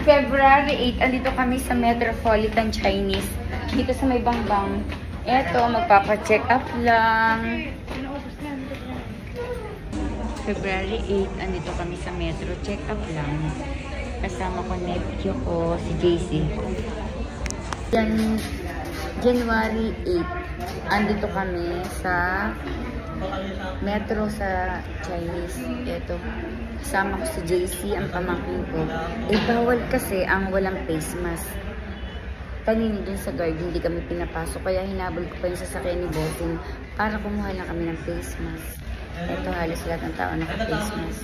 February 8, andito kami sa Metropolitan Chinese. Dito sa may Bangbang. Eto, magpapacheck up lang. February 8, andito kami sa Metro. Check up lang. Kasama ko nephew ko, si JC. Yan, January 8, andito kami sa Metro sa Chinese. Ito, kasama ko si JC, ang pamangkin ko. Eh, bawal kasi ang walang face mask. Kanina dun sa guard, hindi kami pinapasok. Kaya hinabol ko pa yung sasakyan ni Bossing para kumuha lang kami ng face mask. Ito, halos lahat ng tao naka-face mask.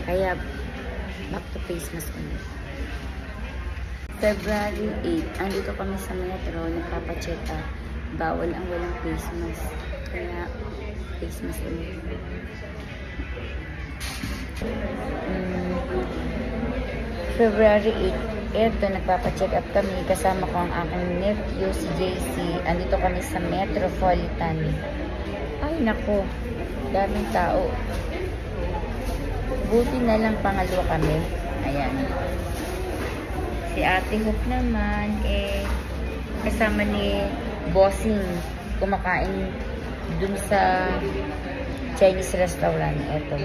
Kaya, back to face mask ulit. February 8, andito kami sa Metro, nagpapacheck up. Bawal ang walang face mask. Kaya, face mask ulit. February 8, eto, nagpapacheck up kami. Kasama ko ang aking nephew, si JC. Andito kami sa Metropolitan. Ay, nako. Daming tao. Buti na lang pangalawa kami. Ayan. Si Ate Hope naman, kasama ni Bossing, kumakain dun sa Chinese restaurant. Eto.